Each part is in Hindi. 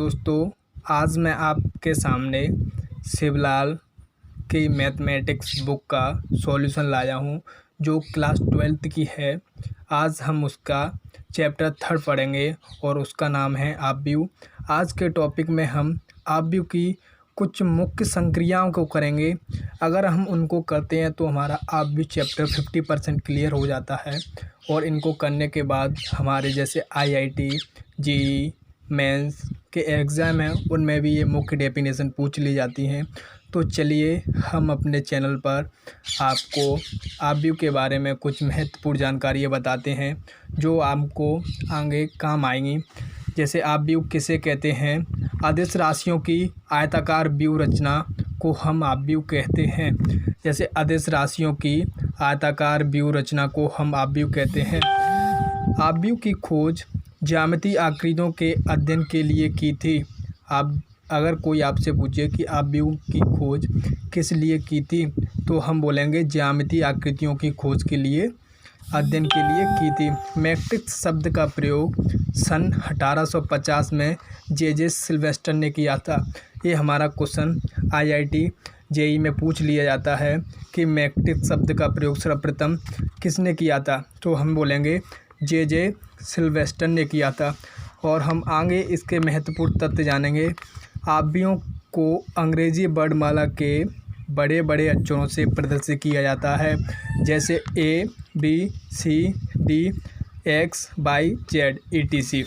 दोस्तों, आज मैं आपके सामने शिवलाल की मैथमेटिक्स बुक का सॉल्यूशन लाया हूँ जो क्लास 12th की है। आज हम उसका चैप्टर 3 पढ़ेंगे और उसका नाम है आव्यूह। आज के टॉपिक में हम आव्यूह की कुछ मुख्य संक्रियाओं को करेंगे। अगर हम उनको करते हैं तो हमारा आव्यूह चैप्टर 50% क्लियर हो जाता है और इनको करने के बाद हमारे जैसे IIT, JEE मेंस के एग्ज़ाम हैं उनमें भी ये मुख्य डेफिनेशन पूछ ली जाती हैं। तो चलिए हम अपने चैनल पर आपको आव्यूह के बारे में कुछ महत्वपूर्ण जानकारियाँ बताते हैं जो आपको आगे काम आएंगी। जैसे आव्यूह किसे कहते हैं? अदिश राशियों की आयताकार व्यूह रचना को हम आव्यूह कहते हैं। जैसे अदिश राशियों की आयताकार व्यूह रचना को हम आव्यूह कहते हैं। आव्यूह की खोज ज्यामितीय आकृतियों के अध्ययन के लिए की थी। अगर कोई आपसे पूछे कि आव्यूह की खोज किस लिए की थी तो हम बोलेंगे ज्यामितीय आकृतियों की खोज के लिए, अध्ययन के लिए की थी। मैट्रिक्स शब्द का प्रयोग सन 1850 में जे सिल्वेस्टर ने किया था। ये हमारा क्वेश्चन IIT JEE में पूछ लिया जाता है कि मैट्रिक्स शब्द का प्रयोग सर्वप्रथम किसने किया था, तो हम बोलेंगे जे सिल्वेस्टर ने किया था। और हम आगे इसके महत्वपूर्ण तथ्य जानेंगे। आव्यूहों को अंग्रेजी वर्णमाला के बड़े बड़े अक्षरों से प्रदर्शित किया जाता है, जैसे A B C D X Y Z etc।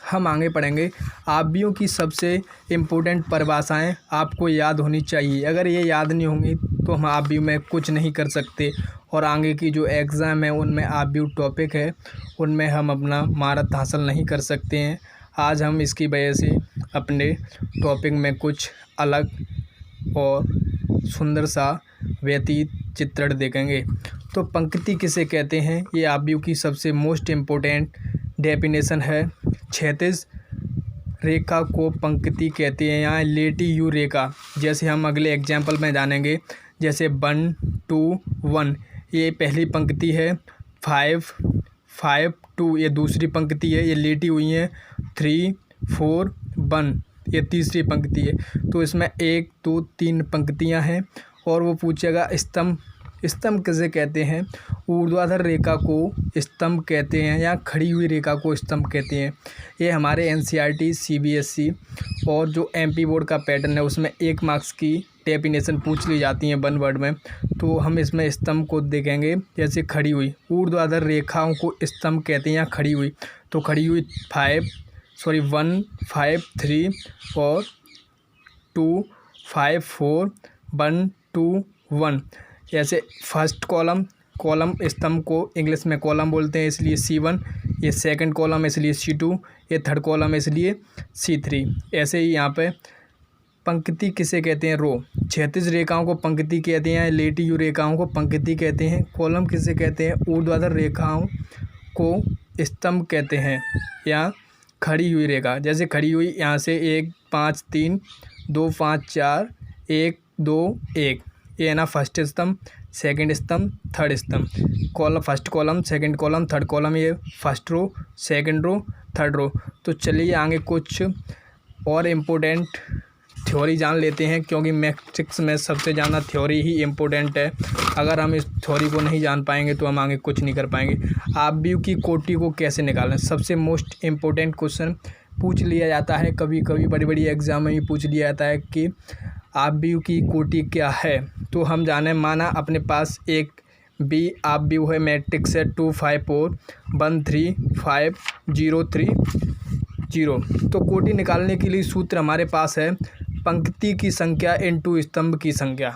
हम आगे पढ़ेंगे। आव्यूहों की सबसे इम्पोर्टेंट परिभाषाएं आपको याद होनी चाहिए। अगर ये याद नहीं होंगी तो हम आव्यूह में कुछ नहीं कर सकते और आगे की जो एग्ज़ाम है उनमें आव्यूह टॉपिक है उनमें हम अपना महारत हासिल नहीं कर सकते हैं। आज हम इसकी वजह से अपने टॉपिक में कुछ अलग और सुंदर सा व्यतीत चित्रण देखेंगे। तो पंक्ति किसे कहते हैं? ये आव्यूह की सबसे मोस्ट इम्पोर्टेंट डेफिनेशन है। क्षैतिज रेखा को पंक्ति कहते हैं या लेटी यू रेखा। जैसे हम अगले एग्जाम्पल में जानेंगे, जैसे 1 2 1 ये पहली पंक्ति है, 5 5 2 ये दूसरी पंक्ति है, ये लेटी हुई है, 3 4 1 ये तीसरी पंक्ति है। तो इसमें 1 2 3 पंक्तियां हैं। और वो पूछेगा स्तंभ। स्तंभ किसे कहते हैं? ऊर्ध्वाधर रेखा को स्तंभ कहते हैं या खड़ी हुई रेखा को स्तंभ कहते हैं। ये हमारे NCERT CBSE और जो MP बोर्ड का पैटर्न है उसमें 1 मार्क्स की डेफिनेशन पूछ ली जाती हैं 1 वर्ड में। तो हम इसमें स्तंभ को देखेंगे। जैसे खड़ी हुई, ऊर्ध्वाधर रेखाओं को स्तंभ कहते हैं या खड़ी हुई। तो खड़ी हुई 1 5 3 और 2 5 4 1 2 1। ऐसे फर्स्ट कॉलम स्तंभ को इंग्लिश में कॉलम बोलते हैं इसलिए C1, ये सेकंड कॉलम इसलिए C2, ये थर्ड कॉलम इसलिए C3। ऐसे ही यहाँ पे पंक्ति किसे कहते हैं? रो। क्षैतिज रेखाओं को पंक्ति कहते हैं, लेटी यू रेखाओं को पंक्ति कहते हैं। कॉलम किसे कहते हैं? ऊर्ध्वाधर रेखाओं को स्तंभ कहते हैं या खड़ी हुई रेखा। जैसे खड़ी हुई यहाँ से 1 5 3 2 5 4 1 2 1 ये है ना फर्स्ट स्तंभ, सेकंड स्तंभ, थर्ड स्तंभ। First column, second column, third column, ये first row, second row, third row. तो चलिए आगे कुछ और इम्पोर्टेंट थ्योरी जान लेते हैं, क्योंकि मैट्रिक्स में सबसे ज़्यादा थ्योरी ही इम्पोर्टेंट है। अगर हम इस थ्योरी को नहीं जान पाएंगे तो हम आगे कुछ नहीं कर पाएंगे। आव्यूह की कोटि को कैसे निकालें? सबसे मोस्ट इम्पोर्टेंट क्वेश्चन पूछ लिया जाता है। कभी कभी बड़ी बड़ी एग्जाम में भी पूछ लिया जाता है कि आव्यूह की कोटि क्या है। तो हम जाने, माना अपने पास एक B आव्यूह है, मैट्रिक्स है 2 5 4 1 3 5 0 3 0। तो कोटि निकालने के लिए सूत्र हमारे पास है पंक्ति की संख्या इनटू स्तंभ की संख्या।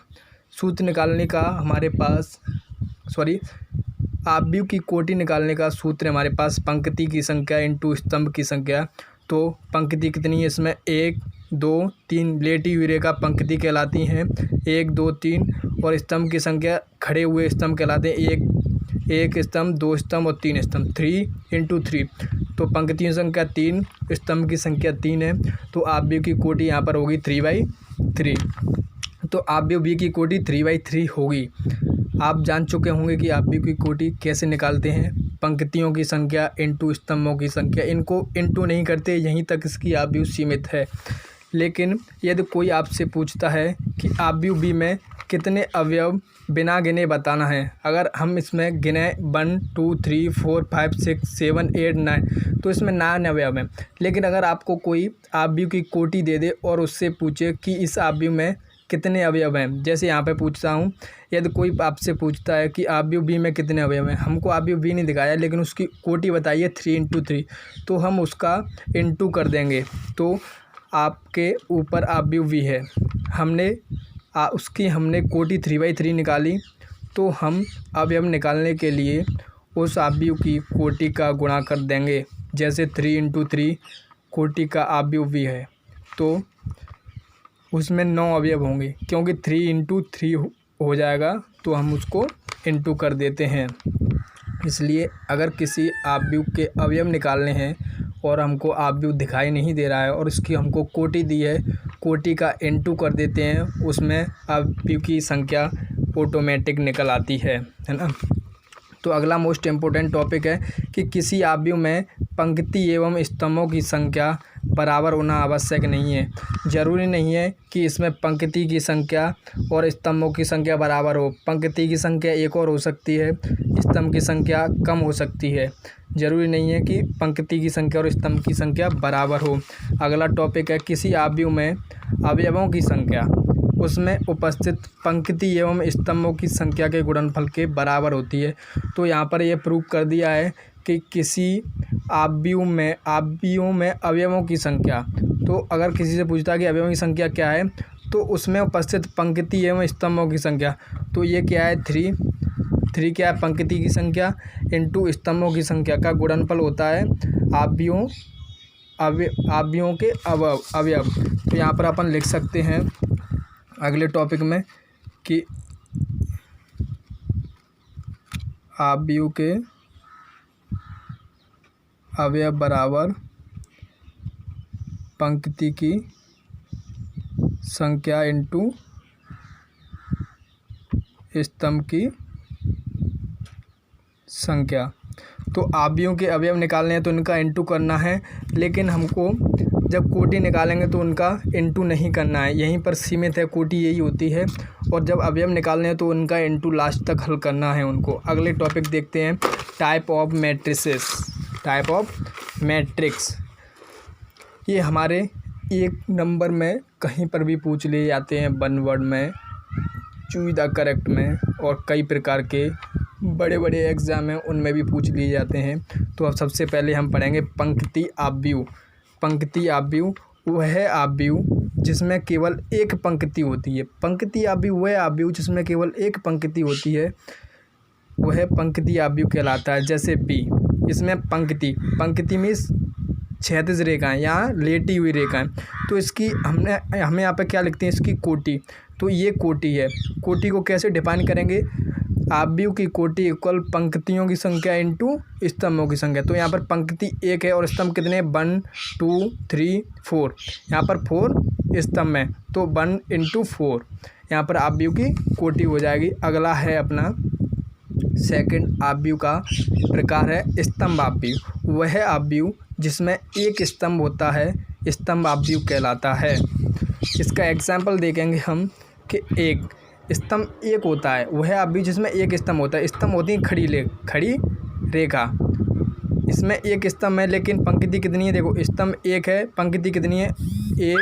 सूत्र निकालने का हमारे पास आव्यूह की कोटि निकालने का सूत्र हमारे पास पंक्ति की संख्या इनटू स्तंभ की संख्या। तो पंक्ति कितनी है इसमें? 1 2 3 लेटी हुई रेखा पंक्ति कहलाती हैं, 1 2 3। और स्तंभ की संख्या खड़े हुए स्तंभ कहलाते हैं, 1 स्तंभ, 2 स्तंभ और 3 स्तंभ। 3 × 3 तो पंक्तियों की संख्या 3, स्तंभ की संख्या 3 है। तो आव्यूह की कोटि यहाँ पर होगी 3/3। तो आव्यूह की कोटि 3/3 होगी। आप जान चुके होंगे कि आव्यूह की कोटि कैसे निकालते हैं। पंक्तियों की संख्या इंटू स्तंभों की संख्या, इनको इंटू नहीं करते, यहीं तक इसकी आव्यूह सीमित है। लेकिन यदि कोई आपसे पूछता है कि आव्यूह बी में कितने अवयव बिना गिने बताना है, अगर हम इसमें गिने 1 2 3 4 5 6 7 8 9 तो इसमें 9 अवयव हैं। लेकिन अगर आपको कोई आव्यूह की कोटि दे दे और उससे पूछे कि इस आव्यूह में कितने अवयव हैं, जैसे यहाँ पे पूछता हूँ, यदि कोई आपसे पूछता है कि आव्यूह बी में कितने अवयव हैं, हमको आव्यूह बी नहीं दिखाया लेकिन उसकी कोटि बताइए 3 × 3, तो हम उसका इंटू कर देंगे, तो आपके ऊपर आव्यूह बी है। हमने कोटि 3/3 निकाली, तो हम अवयव निकालने के लिए उस आव्यूह की कोटि का गुणा कर देंगे। जैसे 3 × 3 कोटि का आव्यूह बी है, तो उसमें 9 अवयव होंगे, क्योंकि 3 × 3 हो जाएगा, तो हम उसको इंटू कर देते हैं। इसलिए अगर किसी आव्यूह के अवयव निकालने हैं और हमको आव्यूह दिखाई नहीं दे रहा है और उसकी हमको कोटि दी है, कोटि का इंटू कर देते हैं, उसमें आव्यूह की संख्या ऑटोमेटिक निकल आती है ना। तो अगला मोस्ट इम्पोर्टेंट टॉपिक है कि किसी आव्यूह में पंक्ति एवं स्तंभों की संख्या बराबर होना आवश्यक नहीं है। ज़रूरी नहीं है कि इसमें पंक्ति की संख्या और स्तंभों की संख्या बराबर हो। पंक्ति की संख्या एक और हो सकती है, स्तंभ की संख्या कम हो सकती है। ज़रूरी नहीं है कि पंक्ति की संख्या और स्तंभ की संख्या बराबर हो। अगला टॉपिक है किसी आव्यूह में अवयवों की संख्या उसमें उपस्थित पंक्ति एवं स्तंभों की संख्या के गुणनफल के बराबर होती है। तो यहाँ पर यह प्रूव कर दिया है कि किसी आव्यूह में अवयवों की संख्या, तो अगर किसी से पूछता है कि अवयवों की संख्या क्या है, तो उसमें उपस्थित पंक्ति एवं स्तंभों की संख्या, तो ये क्या है 3 क्या है पंक्ति की संख्या इंटू स्तंभों की संख्या का गुणनफल होता है आव्यूहों के अवयव। तो यहाँ पर अपन लिख सकते हैं अगले टॉपिक में कि आव्यूह के अवयव बराबर पंक्ति की संख्या इंटू स्तंभ की संख्या। तो आव्यूह के अवयव निकालने हैं तो इनका इंटू करना है, लेकिन हमको जब कोटि निकालेंगे तो उनका इंटू नहीं करना है, यहीं पर सीमित है, कोटि यही होती है। और जब अवयव निकालने हैं तो उनका इंटू लास्ट तक हल करना है उनको। अगले टॉपिक देखते हैं टाइप ऑफ मैट्रिक्स। ये हमारे एक नंबर में कहीं पर भी पूछ लिए जाते हैं, 1 वर्ड में, चूज द करेक्ट में, और कई प्रकार के बड़े बड़े एग्ज़ाम हैं उनमें भी पूछ लिए जाते हैं। तो अब सबसे पहले हम पढ़ेंगे पंक्ति आव्यूह। पंक्ति आव्यूह वह आव्यूह जिसमें केवल एक पंक्ति होती है। पंक्ति आव्यूह वह आव्यूह जिसमें केवल एक पंक्ति होती है, वह पंक्ति आव्यूह कहलाता है। जैसे बी, इसमें पंक्ति मीन्स क्षैतिज रेखाएं, यहाँ लेटी हुई रेखाएं, तो इसकी हमें यहाँ पे क्या लिखते हैं, इसकी कोटि। तो ये कोटि है। कोटि को कैसे डिफाइन करेंगे, आव्यूह की कोटि इक्वल पंक्तियों की संख्या इंटू स्तंभों की संख्या। तो यहाँ पर पंक्ति 1 है और स्तंभ कितने, 1 2 3 4, यहाँ पर 4 स्तंभ है, तो 1 × 4 यहाँ पर आव्यूह की कोटि हो जाएगी। अगला है अपना सेकंड आव्यूह का प्रकार है स्तंभ आव्यूह। वह आव्यूह जिसमें एक स्तंभ होता है स्तंभ आव्यूह कहलाता है। इसका एग्जाम्पल देखेंगे हम कि एक स्तंभ एक होता है, वह आव्यूह जिसमें एक स्तंभ होता है। स्तंभ होती है खड़ी रेखा, इसमें एक स्तंभ है लेकिन पंक्ति कितनी है, देखो स्तंभ 1 है, पंक्ति कितनी है, 1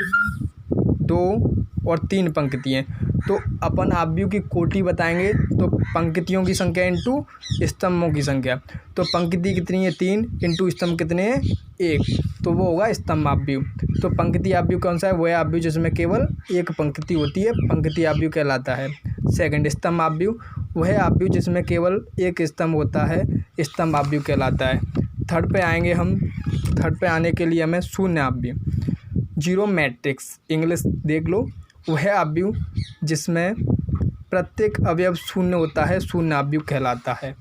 2 और 3 पंक्ति हैं। तो अपन आव्यूह की कोटि बताएंगे तो पंक्तियों की संख्या इंटू स्तंभों की संख्या। तो पंक्ति कितनी है, 3 इंटू स्तंभ कितने हैं, 1, तो वो होगा स्तंभ आव्यूह। तो पंक्ति आव्यूह कौन सा है, वह आव्यूह जिसमें केवल एक पंक्ति होती है, पंक्ति आव्यूह कहलाता है। सेकंड स्तंभ आव्यूह, वह आव्यूह जिसमें केवल एक स्तंभ होता है, स्तंभ आव्यूह कहलाता है। थर्ड पे आएंगे हम। थर्ड पे आने के लिए हमें शून्य आव्यूह, जीरो मैट्रिक्स, इंग्लिश देख लो। वह आव्यूह जिसमें प्रत्येक अवयव शून्य होता है, शून्य आव्यूह कहलाता है।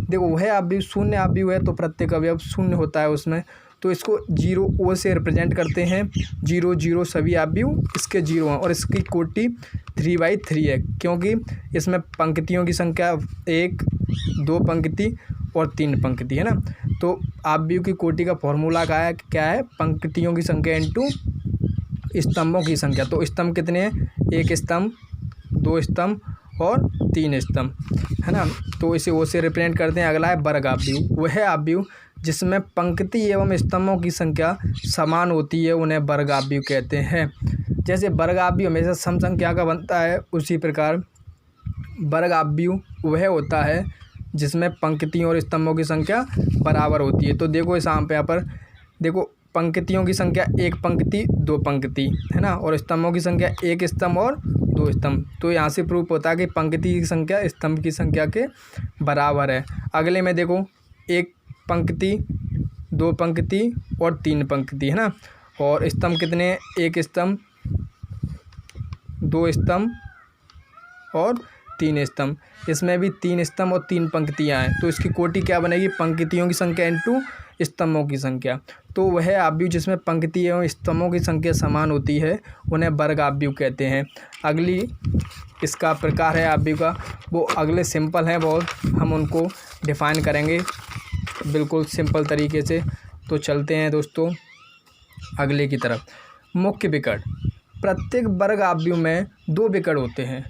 देखो वह आव्यूह शून्य आव्यूह है तो प्रत्येक अवयव शून्य होता है उसमें, तो इसको 0 से रिप्रेजेंट करते हैं। 0 0 सभी आव्यूह इसके 0 हैं और इसकी कोटि 3/3 है, क्योंकि इसमें पंक्तियों की संख्या 1 2 पंक्ति और 3 पंक्ति, है ना। तो आव्यूह की कोटि का फॉर्मूला क्या है, पंक्तियों की संख्या इंटू स्तंभों की संख्या। तो स्तंभ कितने हैं, 1 स्तंभ, 2 स्तंभ और 3 स्तंभ, है ना। तो इसे ओ से रिप्रेजेंट करते हैं। अगला है वर्ग आव्यूह। वह आव्यूह जिसमें पंक्ति एवं स्तंभों की संख्या समान होती है उन्हें वर्ग आव्यूह कहते हैं। जैसे वर्ग आव्यूह हमेशा सम संख्या का बनता है, उसी प्रकार वर्ग आव्यूह वह होता है जिसमें पंक्तियों और स्तंभों की संख्या बराबर होती है। तो देखो यहाँ पर देखो, पंक्तियों की संख्या 1 पंक्ति 2 पंक्ति, है ना, और स्तंभों की संख्या 1 स्तंभ और 2 स्तंभ। तो यहाँ से प्रूफ होता है कि पंक्ति की संख्या स्तंभ की संख्या के बराबर है। अगले में देखो, 1 पंक्ति 2 पंक्ति और 3 पंक्ति, है ना, और स्तंभ कितने, 1 स्तंभ 2 स्तंभ और 3 स्तंभ। इसमें भी 3 स्तंभ और 3 पंक्तियाँ हैं। तो इसकी कोटि क्या बनेगी, पंक्तियों की संख्या इंटू स्तंभों की संख्या। तो वह आव्यूह जिसमें पंक्ति एवं स्तंभों की संख्या समान होती है उन्हें वर्ग आव्यूह कहते हैं। अगली इसका प्रकार है आव्यूह का, वो अगले सिंपल हैं बहुत, हम उनको डिफाइन करेंगे बिल्कुल सिंपल तरीके से। तो चलते हैं दोस्तों अगले की तरफ। मुख्य विकर्ण। प्रत्येक वर्ग आव्यूह में 2 विकर्ण होते हैं।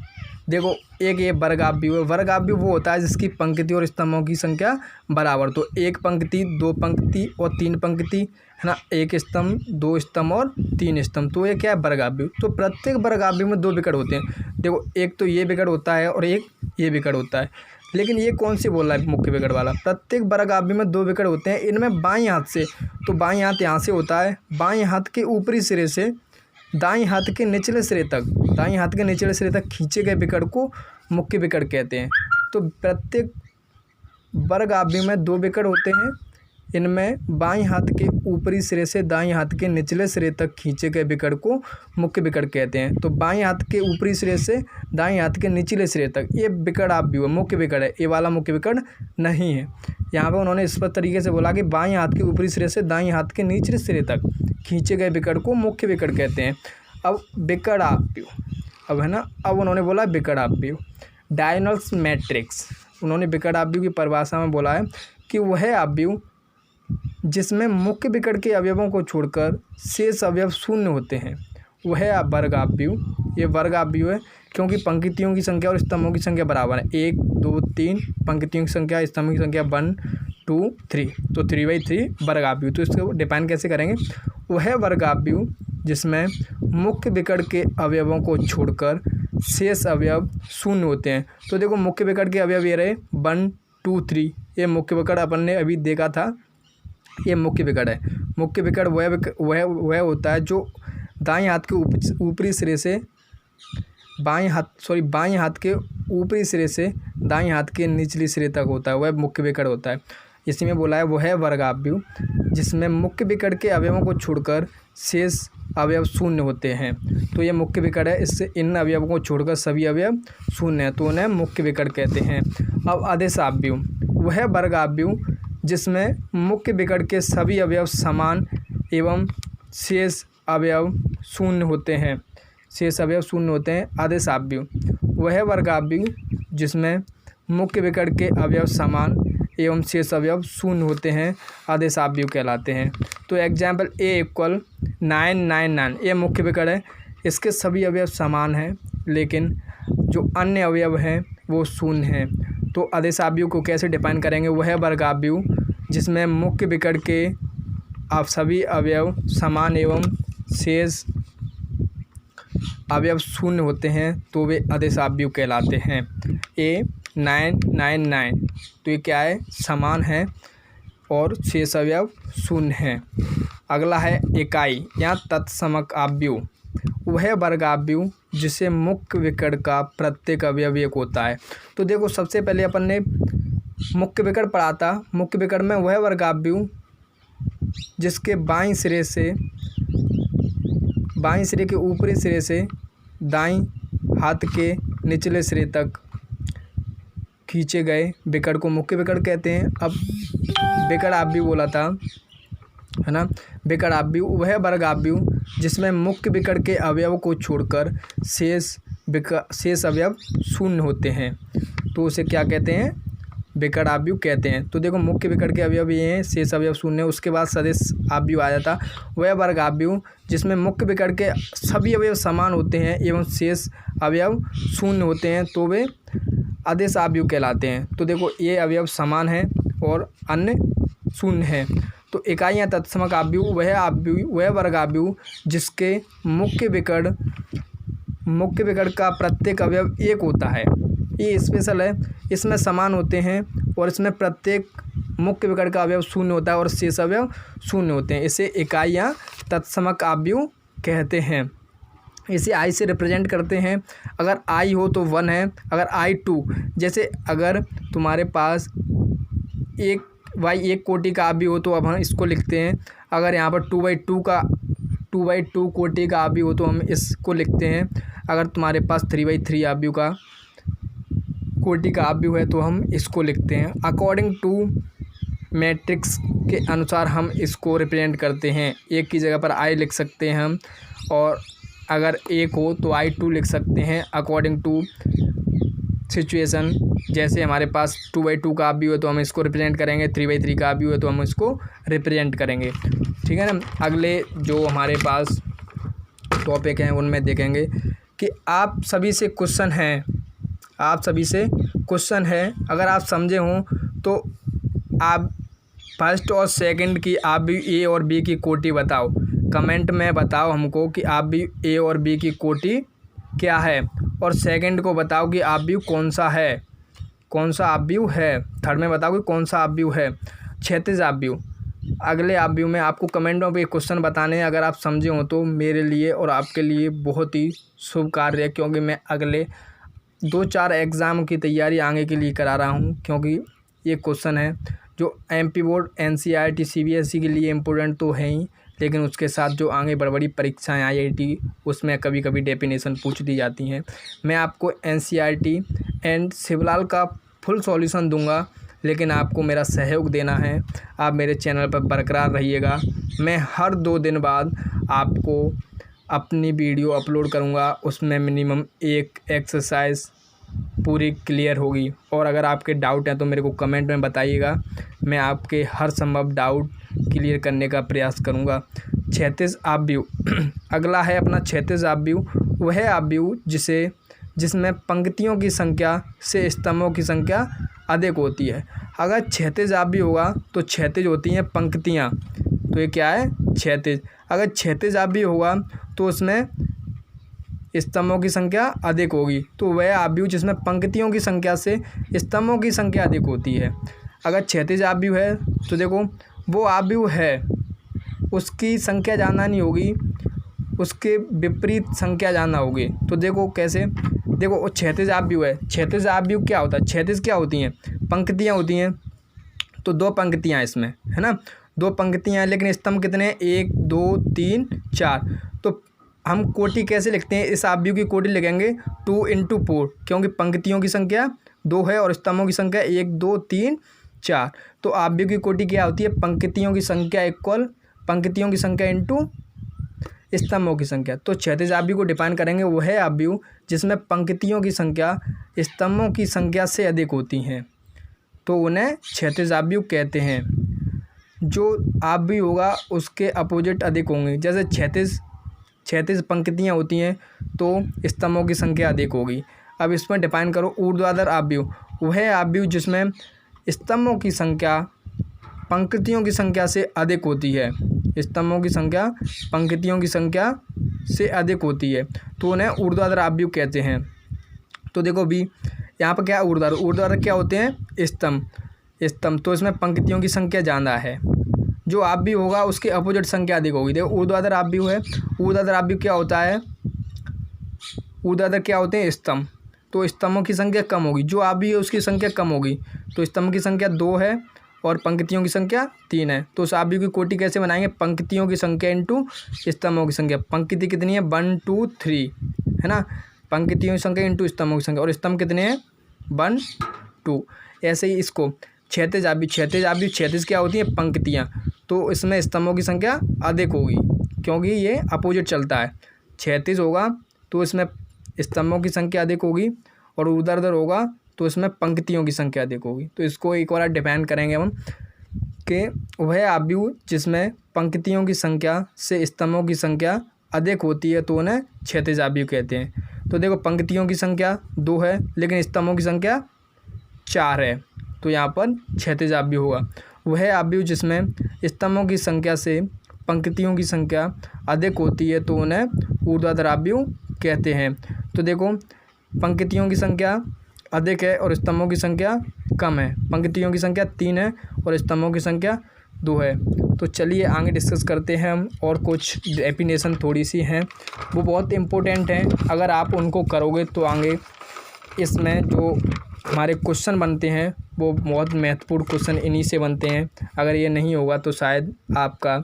देखो, एक ये वर्ग आव्यूह है। वर्ग आव्यूह वो होता है जिसकी पंक्ति और स्तंभों की संख्या बराबर। तो 1 पंक्ति 2 पंक्ति और 3 पंक्ति, है ना, 1 स्तंभ 2 स्तंभ और 3 स्तंभ। तो ये क्या है, वर्ग आव्यूह। तो प्रत्येक वर्ग आव्यूह में 2 विकर्ण होते हैं। देखो, एक तो ये विकर्ण होता है और एक ये विकर्ण होता है। लेकिन ये कौन से बोल रहा है, मुख्य विकर्ण वाला। प्रत्येक वर्ग आव्यूह में 2 विकर्ण होते हैं। इनमें बाएं हाथ से, तो बाएं हाथ यहाँ से होता है, बाएं हाथ के ऊपरी सिरे से दाएं हाथ के निचले सिरे तक, दाएं हाथ के निचले सिरे तक खींचे गए विकर्ण को मुख्य विकर्ण कहते हैं। तो प्रत्येक वर्ग आव्यूह में 2 विकर्ण होते हैं। इनमें बाएं हाथ के ऊपरी सिरे से दाएं हाथ के निचले सिरे तक खींचे गए विकर्ण को मुख्य विकर्ण कहते हैं। तो बाएं हाथ के ऊपरी सिरे से दाएं हाथ के निचले सिरे तक ये विकर्ण आव्यूह मुख्य विकर्ण है। ये वाला मुख्य विकर्ण नहीं है। यहाँ पर उन्होंने स्पष्ट तरीके से बोला कि बाएं हाथ के ऊपरी सिरे से दाएं हाथ के निचले सिरे तक खींचे गए विकर्ण को मुख्य विकर्ण कहते हैं। अब विकर्ण आव्यूह, अब है ना, अब उन्होंने बोला विकर्ण आव्यूह। डायगोनल मैट्रिक्स, उन्होंने विकर्ण आव्यूह की परिभाषा में बोला है कि वह आव्यूह जिसमें मुख्य विकर्ण के अवयवों को छोड़कर शेष अवयव शून्य होते हैं वह वर्ग आव्यूह। ये वर्ग आव्यूह है क्योंकि पंक्तियों की संख्या और स्तंभों की संख्या बराबर है। 1 2 3 पंक्तियों की संख्या, स्तंभों की संख्या 1 2 3, तो 3/3 वर्ग आव्यूह। तो इसको डिफाइन कैसे करेंगे, वह वर्ग आव्यूह जिसमें मुख्य विकर्ण के अवयवों को छोड़कर शेष अवयव शून्य होते हैं। तो देखो, मुख्य विकर्ण के अवयव ये रहे 1 2 3, ये मुख्य विकर्ण अपन ने अभी देखा था, ये मुख्य विकर्ण है। मुख्य विकर्ण वह होता है जो दाएं हाथ के ऊपरी सिरे से बाएं हाथ के ऊपरी सिरे से दाएं हाथ के निचली सिरे तक होता है, वह मुख्य विकर्ण होता है। इसी में बोला है वह वर्ग आव्यूह जिसमें मुख्य विकर्ण के अवयवों को छोड़कर शेष अवयव शून्य होते हैं। तो ये मुख्य विकर्ण है, इससे इन अवयवों को छोड़कर सभी अवयव शून्य है, तो उन्हें मुख्य विकर्ण कहते हैं। अब आदेश आव्यूह, वह वर्ग आव्यूह जिसमें मुख्य विकर्ण के सभी अवयव समान एवं शेष अवयव शून्य होते हैं, शेष अवयव शून्य होते हैं। आदेश आव्यूह, वह वर्ग आव्यूह जिसमें मुख्य विकर्ण के अवयव समान एवं शेष अवयव शून्य होते हैं, आदेश आव्यूह कहलाते हैं। तो एग्जाम्पल A = 9 9 9, ये मुख्य विकर्ण है, इसके सभी अवयव समान हैं लेकिन जो अन्य अवयव हैं वो शून्य हैं। तो आदेश आव्यूह को कैसे डिफाइन करेंगे, वह वर्ग आव्यूह जिसमें मुख्य विकर्ण के सभी अवयव समान एवं शेष अवयव शून्य होते हैं, तो वे आदेश आव्यूह कहलाते हैं। A 9 9 9, तो ये क्या है, समान है और शेष अवयव शून्य हैं। अगला है इकाई या तत्समक आव्यूह, वह वर्ग आव्यूह जिसे मुख्य विकर्ण का प्रत्येक अवयव एक होता है। तो देखो, सबसे पहले अपन ने मुख्य विकर्ण पढ़ा था। मुख्य विकर्ण में वह वर्ग आव्यूह जिसके बाएं सिरे के ऊपरी सिरे से दाएं हाथ के निचले सिरे तक खींचे गए विकर्ण को मुख्य विकर्ण कहते हैं। अब विकर्ण आव्यूह बोला था, है ना, विकर्ण आव्यूह वह वर्ग आव्यूह जिसमें मुख्य विकर्ण के अवयव को छोड़कर शेष अवयव शून्य होते हैं, तो उसे क्या कहते हैं, विकर्ण आव्यूह कहते हैं। तो देखो मुख्य विकर्ण के अवयव ये हैं, शेष अवयव शून्य। उसके बाद सदिश आव्यूह आ जाता। वह वर्ग आव्यूह जिसमें मुख्य विकर्ण के सभी अवयव समान होते हैं एवं शेष अवयव शून्य होते हैं तो वे अदिश आव्यूह कहलाते हैं। तो देखो ये अवयव समान हैं और अन्य शून्य हैं। तो इकाइयाँ तत्समक आव्यूह वह वर्ग आव्यूह जिसके मुख्य विकर्ण का प्रत्येक अवयव एक होता है। ये स्पेशल है, इसमें समान होते हैं और इसमें प्रत्येक मुख्य विकर्ण का अवयव शून्य होता है और शेष अवयव शून्य होते हैं। इसे इकाइयाँ तत्समक आव्यूह कहते हैं। इसे आई से रिप्रेजेंट करते हैं। अगर आई हो तो 1 है, अगर आई 2, जैसे अगर तुम्हारे पास एक कोटि का आव्यूह हो तो अब हम इसको लिखते हैं। अगर यहाँ पर 2/2 कोटि का आव्यूह हो तो हम इसको लिखते हैं। अगर तुम्हारे पास 3/3 आव्यूह का कोटि का आव्यूह है तो हम इसको लिखते हैं। अकॉर्डिंग टू मैट्रिक्स के अनुसार हम इसको रिप्रेजेंट करते हैं। एक की जगह पर आई लिख सकते हैं हम, और अगर एक हो तो I2 लिख सकते हैं अकॉर्डिंग टू सिचुएशन। जैसे हमारे पास 2/2 का आव्यूह है तो हम इसको रिप्रेजेंट करेंगे, 3/3 का आव्यूह है तो हम इसको रिप्रेजेंट करेंगे। ठीक है ना। अगले जो हमारे पास टॉपिक हैं उनमें देखेंगे कि आप सभी से क्वेश्चन है, अगर आप समझे हों तो आप फर्स्ट और सेकंड की आप भी ए और बी की कोटि बताओ। कमेंट में बताओ हमको कि आप भी ए और बी की कोटि क्या है, और सेकंड को बताओ कि आव्यूह कौन सा आव्यूह है। थर्ड में बताओ कि कौन सा आव्यूह है। क्षैतिज आव्यूह, अगले आव्यूह में आपको कमेंटों पे क्वेश्चन बताने हैं। अगर आप समझे हो तो मेरे लिए और आपके लिए बहुत ही शुभ कार्य है, क्योंकि मैं अगले 2-4 एग्ज़ाम की तैयारी आगे के लिए करा रहा हूँ। क्योंकि ये क्वेश्चन है जो MP बोर्ड, NCERT, CBSE के लिए इम्पोर्टेंट तो है ही, लेकिन उसके साथ जो आगे बड़ी परीक्षाएं IIT उसमें कभी कभी डेफिनेशन पूछ दी जाती हैं। मैं आपको NCERT एंड शिवलाल का फुल सॉल्यूशन दूंगा, लेकिन आपको मेरा सहयोग देना है। आप मेरे चैनल पर बरकरार रहिएगा। मैं हर 2 दिन बाद आपको अपनी वीडियो अपलोड करूंगा, उसमें मिनिमम 1 एक्सरसाइज पूरी क्लियर होगी। और अगर आपके डाउट हैं तो मेरे को कमेंट में बताइएगा, मैं आपके हर संभव डाउट क्लियर करने का प्रयास करूंगा। क्षैतिज आव्यूह, अगला है अपना क्षैतिज आव्यूह। वह आव्यूह जिसमें पंक्तियों की संख्या से स्तंभों की संख्या अधिक होती है। अगर क्षैतिज आव्यूह होगा तो क्षैतिज होती हैं पंक्तियाँ, तो ये क्या है, क्षैतिज। अगर क्षैतिज आव्यूह होगा तो उसमें स्तंभों की संख्या अधिक होगी, तो वह आव्यूह जिसमें पंक्तियों की संख्या से स्तंभों की संख्या अधिक होती है। अगर क्षैतिज आव्यूह है तो देखो वो आव्यूह है, उसकी संख्या जानना नहीं होगी, उसके विपरीत संख्या जानना होगी। तो देखो कैसे, देखो वो क्षैतिज आव्यूह है। क्षैतिज आव्यूह क्या होता है, क्षैतिज क्या होती हैं, पंक्तियाँ होती हैं। तो 2 पंक्तियाँ इसमें है ना, 2 पंक्तियाँ, लेकिन स्तंभ कितने हैं, 1 2 3 4। तो हम कोटि कैसे लिखते हैं, इस आव्यूह की कोटि लिखेंगे 2 × 4, क्योंकि पंक्तियों की संख्या 2 है और स्तंभों की संख्या 1 2 3 4। तो आव्यूह की कोटि क्या होती है, पंक्तियों की संख्या इक्वल पंक्तियों की संख्या इंटू स्तंभों की संख्या। तो क्षैतिज आव्यूह को डिफाइन करेंगे, वह आव्यूह जिसमें पंक्तियों की संख्या स्तंभों की संख्या से अधिक होती हैं, तो उन्हें क्षैतिज आव्यूह कहते हैं। जो आव्यूह होगा उसके अपोजिट अधिक होंगे। जैसे क्षैतिज पंक्तियाँ होती हैं तो स्तंभों की संख्या अधिक होगी। अब इसमें डिफाइन करो ऊर्ध्वाधर आव्यूह, वह आव्यूह जिसमें स्तंभों की संख्या पंक्तियों की संख्या से अधिक होती है, स्तंभों की संख्या पंक्तियों की संख्या से अधिक होती है, तो उन्हें ऊर्ध्वाधर आव्यूह कहते हैं। तो देखो भी यहाँ पर क्या है, ऊर्ध्वाधर क्या होते हैं, स्तंभ। तो इसमें पंक्तियों की संख्या ज़्यादा है, जो आव्यूह होगा उसके अपोजिट संख्या अधिक होगी। देखो ऊर्ध्वाधर आव्यूह है, ऊर्ध्वाधर आव्यूह क्या होता है, ऊर्ध्वाधर क्या होते हैं, स्तंभ। तो स्तंभों की संख्या कम होगी, जो आव्यूह है उसकी संख्या कम होगी। तो स्तंभ की संख्या 2 है और पंक्तियों की संख्या 3 है, तो उस आव्यूह की कोटि कैसे बनाएंगे, पंक्तियों की संख्या इंटू स्तंभों की संख्या। पंक्ति कितनी है, 1 2 3 है ना, पंक्तियों की संख्या इंटू स्तंभों की संख्या, और स्तंभ कितने हैं, 1 2। ऐसे ही इसको क्षैतिज आव्यूह क्या होती है, पंक्तियाँ। तो इसमें स्तंभों की संख्या अधिक होगी, क्योंकि ये अपोजिट चलता है। क्षैतिज होगा तो इसमें स्तंभों की संख्या अधिक होगी, और ऊर्ध्वाधर होगा तो इसमें पंक्तियों की संख्या अधिक होगी। तो इसको एक बार डिफाइन करेंगे हम कि वह आव्यूह जिसमें पंक्तियों की संख्या से स्तंभों की संख्या अधिक होती है तो उन्हें क्षैतिज आव्यूह कहते हैं। तो देखो पंक्तियों की संख्या 2 है लेकिन स्तंभों की संख्या 4 है, तो यहाँ पर क्षैतिज आव्यूह होगा। वह आव्यूह जिसमें स्तंभों की संख्या से पंक्तियों की संख्या अधिक होती है तो उन्हें ऊर्ध्वाधर आव्यूह कहते हैं। तो देखो पंक्तियों की संख्या अधिक है और स्तंभों की संख्या कम है। पंक्तियों की संख्या 3 है और स्तंभों की संख्या 2 है। तो चलिए आगे डिस्कस करते हैं हम, और कुछ डेफिनेशन थोड़ी सी हैं वो बहुत इम्पोर्टेंट हैं। अगर आप उनको करोगे तो आगे इसमें जो हमारे क्वेश्चन बनते हैं वो बहुत महत्वपूर्ण क्वेश्चन इन्हीं से बनते हैं। अगर ये नहीं होगा तो शायद आपका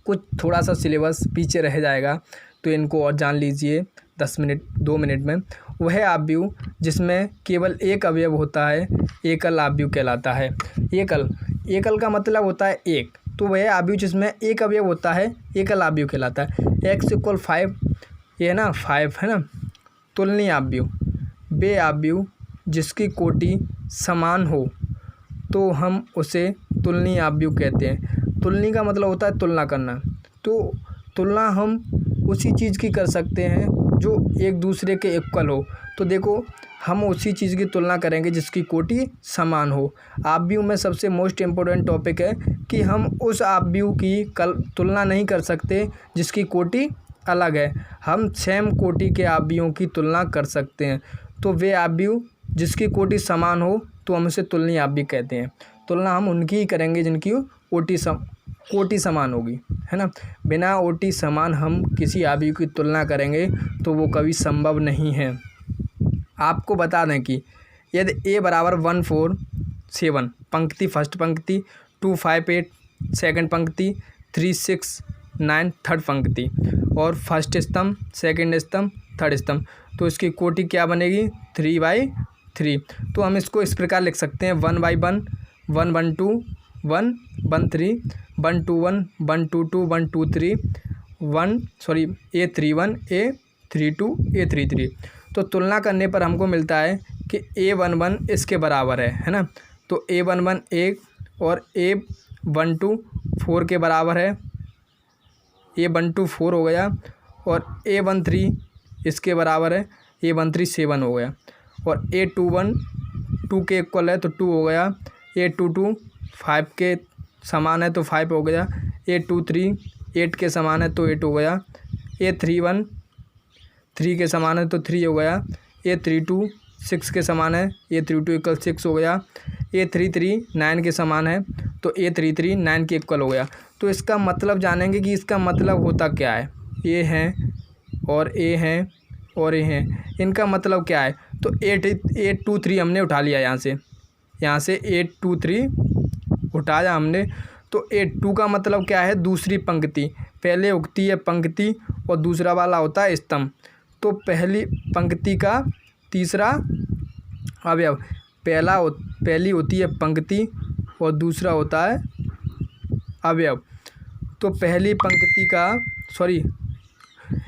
कुछ थोड़ा सा सिलेबस पीछे रह जाएगा। तो इनको और जान लीजिए 2 मिनट में। वह आव्यूह जिसमें केवल एक अवयव होता है एकल आव्यूह कहलाता है। एकल का मतलब होता है एक, तो वह आव्यूह जिसमें एक अवयव होता है एकल आव्यूह कहलाता है। x = 5, ये है ना 5 है ना। तुलनीय आव्यूह, वे आव्यूह जिसकी कोटि समान हो तो हम उसे तुलनीय आव्यूह कहते हैं। तुलनीय का मतलब होता है तुलना करना। तो तुलना हम उसी चीज़ की कर सकते हैं जो एक दूसरे के इक्वल हो। तो देखो हम उसी चीज़ की तुलना करेंगे जिसकी कोटि समान हो। आव्यूह में सबसे मोस्ट इम्पोर्टेंट टॉपिक है कि हम उस आव्यूह की तुलना नहीं कर सकते जिसकी कोटि अलग है। हम सेम कोटि के आव्यूहों की तुलना कर सकते हैं। तो वे आव्यूह जिसकी कोटि समान हो तो हम उसे तुलनीय आव्यूह कहते हैं। तुलना हम उनकी ही करेंगे जिनकी कोटि समान होगी, है ना। बिना कोटि समान हम किसी आव्यूह की तुलना करेंगे तो वो कभी संभव नहीं है। आपको बता दें कि यदि a = 1 4 7 पंक्ति फर्स्ट पंक्ति, 2 5 8 सेकंड पंक्ति, 3 6 9 थर्ड पंक्ति और फर्स्ट स्तंभ, सेकंड स्तंभ, थर्ड स्तंभ, तो इसकी कोटि क्या बनेगी 3/3। तो हम इसको इस प्रकार लिख सकते हैं 1/1 1 1 2 1 1 3 1 2 1 1 2 2 1 2 3 A31 A32 A33। तो तुलना करने पर हमको मिलता है कि A11 इसके बराबर है ना। तो A11 1 और A12 4 के बराबर है। A12 4 हो गया और A13 इसके बराबर है। A13 7 हो गया और A21 2 के इक्वल है तो 2 हो गया। A22 5 के समान है तो 5 हो गया। A23 8 के समान है तो 8 हो गया। A31 3 के समान है तो 3 हो गया। A32 6 के समान है, A32 = 6 हो गया। A33 9 के समान है तो A33 9 के इक्वल हो गया। तो इसका मतलब जानेंगे कि इसका मतलब होता क्या है। ये हैं और ए हैं और ए हैं, इनका मतलब क्या है। तो 8 2 3 हमने उठा लिया यहाँ से 8 2 3 उठाया हमने। तो 8 2 का मतलब क्या है, दूसरी पंक्ति। पहले उगती है पंक्ति और दूसरा वाला होता है स्तंभ। तो पहली पंक्ति का तीसरा अवयव, पहली होती है पंक्ति और दूसरा होता है अवयव। तो पहली पंक्ति का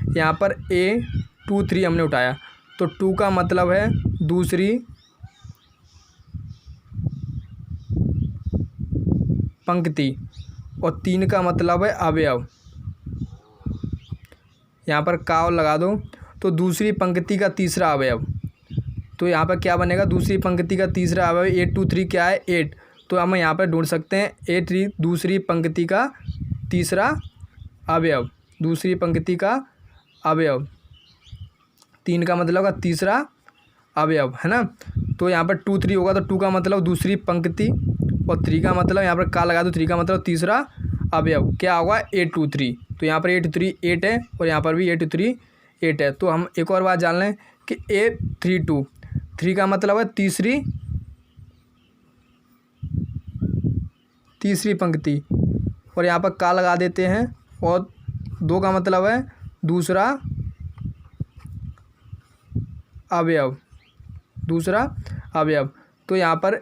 यहाँ पर A2 3 हमने उठाया तो 2 का मतलब है दूसरी पंक्ति और 3 का मतलब है अवयव। यहाँ पर का लगा दो तो दूसरी पंक्ति का तीसरा अवयव। तो यहाँ पर क्या बनेगा, दूसरी पंक्ति का तीसरा अवयव। 8 2 3 क्या है 8, तो हम यहाँ पर ढूंढ सकते हैं 8 दूसरी पंक्ति का तीसरा अवयव, दूसरी पंक्ति का अवयव। 3 का मतलब का तीसरा अवयव, है ना। तो यहाँ पर 2 3 होगा तो 2 का मतलब दूसरी पंक्ति और 3 का मतलब यहाँ पर का लगा दो, 3 का मतलब तीसरा अवयव। क्या होगा 8 2 3, तो यहाँ पर 8 3 8 है और यहाँ पर भी 8 3 8 है। तो हम एक और बात जान लें कि A32 3 का मतलब है तीसरी पंक्ति और यहाँ पर का लगा देते हैं और 2 का मतलब है दूसरा अवयव, तो यहाँ पर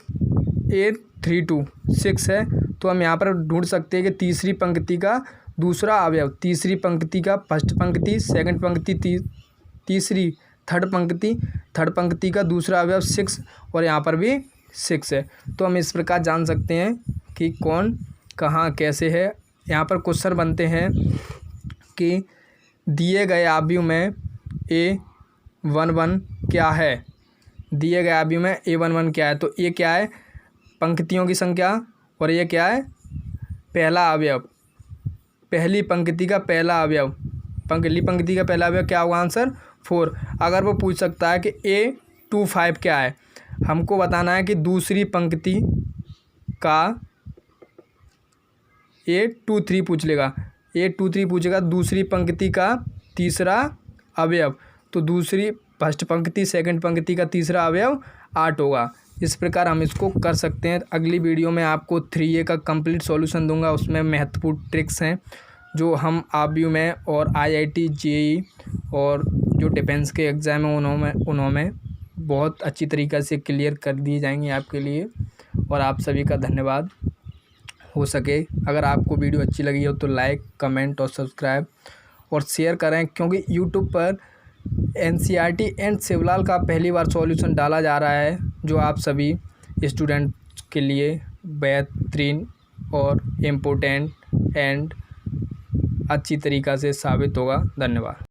A32 6 है तो हम यहाँ पर ढूंढ सकते हैं कि तीसरी पंक्ति का दूसरा अवयव, तीसरी पंक्ति का फर्स्ट पंक्ति, सेकंड पंक्ति, तीसरी थर्ड पंक्ति का दूसरा अवयव 6 और यहाँ पर भी 6 है। तो हम इस प्रकार जान सकते हैं कि कौन कहाँ कैसे है। यहाँ पर क्वेश्चन बनते हैं कि दिए गए आव्यूह में A11 क्या है। दिए गए आव्यूह में A11 क्या है, तो ये क्या है, पंक्तियों की संख्या, और ये क्या है, पहला अवयव, पहली पंक्ति का पहला अवयव। पहली पंक्ति का पहला अवयव क्या होगा, आंसर 4। अगर वो पूछ सकता है कि A25 क्या है, हमको बताना है कि दूसरी पंक्ति का A23 पूछ लेगा, A23 पूछेगा दूसरी पंक्ति का तीसरा अवयव, तो दूसरी फर्स्ट पंक्ति सेकंड पंक्ति का तीसरा अवयव 8 होगा। इस प्रकार हम इसको कर सकते हैं। अगली वीडियो में आपको 3A का कंप्लीट सॉल्यूशन दूंगा, उसमें महत्वपूर्ण ट्रिक्स हैं जो हम आव्यूह में और IIT JEE और जो डिफेंस के एग्ज़ाम हैं उन्होंने बहुत अच्छी तरीक़े से क्लियर कर दिए जाएंगे आपके लिए। और आप सभी का धन्यवाद। हो सके अगर आपको वीडियो अच्छी लगी हो तो लाइक, कमेंट और सब्सक्राइब और शेयर करें, क्योंकि यूट्यूब पर NCERT एंड शिवलाल का पहली बार सॉल्यूशन डाला जा रहा है, जो आप सभी स्टूडेंट्स के लिए बेहतरीन और इम्पोर्टेंट एंड अच्छी तरीक़ा से साबित होगा। धन्यवाद।